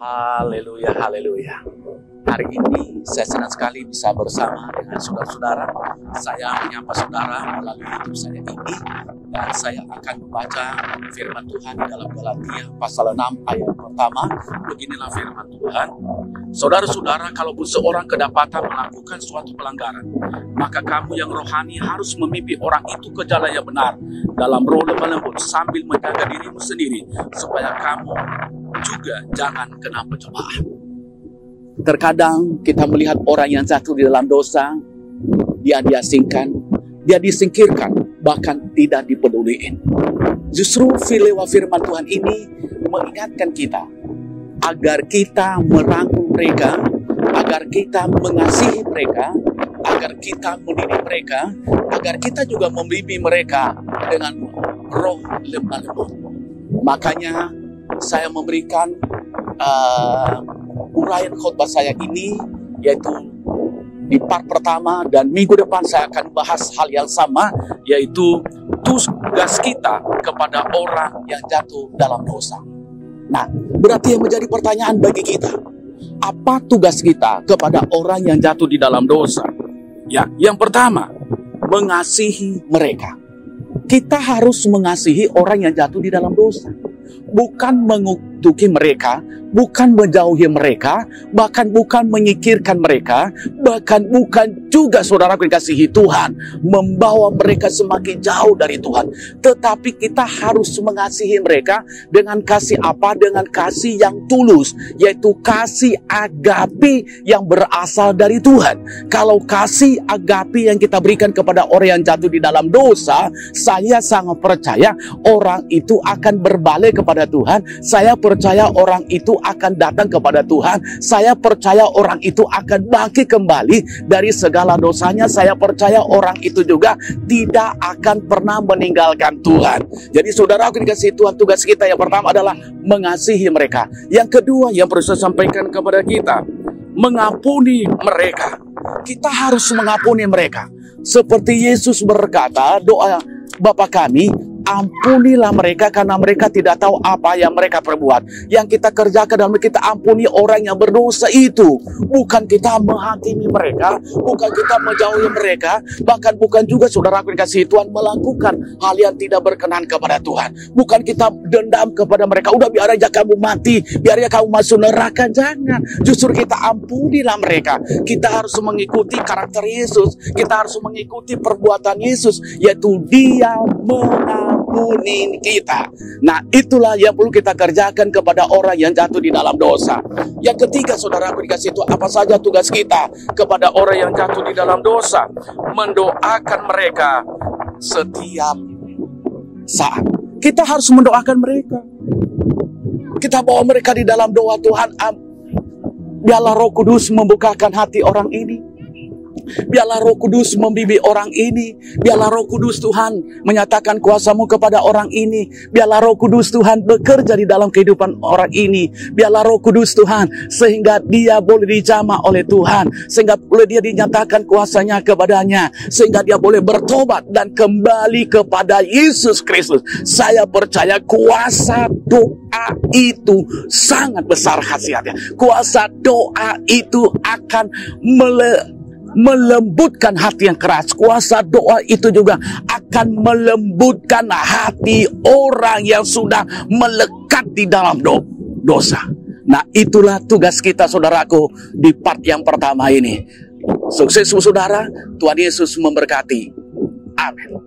Haleluya, haleluya. Hari ini saya senang sekali bisa bersama dengan saudara-saudara. Saya menyapa saudara melalui YouTube saya ini, dan saya akan membaca firman Tuhan dalam Galatia pasal 6 ayat pertama. Beginilah firman Tuhan. Saudara-saudara, kalaupun seorang kedapatan melakukan suatu pelanggaran, maka kamu yang rohani harus memimpin orang itu ke jalan yang benar dalam roh lemah lembut, sambil menjaga dirimu sendiri supaya kamu juga jangan kena pencobaan. Terkadang kita melihat orang yang jatuh di dalam dosa, dia diasingkan, dia disingkirkan, bahkan tidak dipeduliin. Justru lewat firman Tuhan ini mengingatkan kita agar kita merangkul mereka, agar kita mengasihi mereka, agar kita mendidik mereka, agar kita juga membimbing mereka dengan roh lemah lembut. Makanya saya memberikan uraian khotbah saya ini, yaitu di part pertama, dan minggu depan saya akan bahas hal yang sama, yaitu tugas kita kepada orang yang jatuh dalam dosa. Nah, berarti yang menjadi pertanyaan bagi kita, apa tugas kita kepada orang yang jatuh di dalam dosa? Ya, yang pertama, mengasihi mereka. Kita harus mengasihi orang yang jatuh di dalam dosa. Bukan mengutuki mereka, bukan menjauhi mereka, bahkan bukan menyingkirkan mereka, bahkan bukan juga, saudaraku dikasihi Tuhan, membawa mereka semakin jauh dari Tuhan. Tetapi kita harus mengasihi mereka dengan kasih apa? Dengan kasih yang tulus, yaitu kasih agape yang berasal dari Tuhan. Kalau kasih agape yang kita berikan kepada orang yang jatuh di dalam dosa, saya sangat percaya orang itu akan berbalik kepada Tuhan. Saya percaya orang itu akan datang kepada Tuhan. Saya percaya orang itu akan bangkit kembali dari segala dosanya. Saya percaya orang itu juga tidak akan pernah meninggalkan Tuhan. Jadi saudara, aku dikasih Tuhan, tugas kita yang pertama adalah mengasihi mereka. Yang kedua yang perlu saya sampaikan kepada kita, mengampuni mereka. Kita harus mengampuni mereka. Seperti Yesus berkata, doa Bapa kami, ampunilah mereka karena mereka tidak tahu apa yang mereka perbuat. Yang kita kerjakan dalam kita ampuni orang yang berdosa itu. Bukan kita menghakimi mereka, bukan kita menjauhi mereka, bahkan bukan juga, saudaraku dikasihi Tuhan, melakukan hal yang tidak berkenan kepada Tuhan. Bukan kita dendam kepada mereka, udah biar aja kamu mati, biar aja kamu masuk neraka. Jangan. Justru kita ampunilah mereka. Kita harus mengikuti karakter Yesus, kita harus mengikuti perbuatan Yesus, yaitu Dia mengampuni kita. Nah, itulah yang perlu kita kerjakan kepada orang yang jatuh di dalam dosa. Yang ketiga, saudaraku dikasih Tuhan, apa saja tugas kita kepada orang yang jatuh di dalam dosa? Mendoakan mereka setiap saat. Kita harus mendoakan mereka. Kita bawa mereka di dalam doa. Tuhan, biarlah Roh Kudus membukakan hati orang ini. Biarlah Roh Kudus membimbing orang ini. Biarlah Roh Kudus Tuhan menyatakan kuasa-Mu kepada orang ini. Biarlah Roh Kudus Tuhan bekerja di dalam kehidupan orang ini. Biarlah Roh Kudus Tuhan, sehingga dia boleh dijamah oleh Tuhan, sehingga boleh dia dinyatakan kuasanya kepadanya, sehingga dia boleh bertobat dan kembali kepada Yesus Kristus. Saya percaya kuasa doa itu sangat besar khasiatnya. Kuasa doa itu akan melembutkan hati yang keras. Kuasa doa itu juga akan melembutkan hati orang yang sudah melekat di dalam dosa. Nah, itulah tugas kita, saudaraku, di part yang pertama ini. Sukses saudara, Tuhan Yesus memberkati. Amin.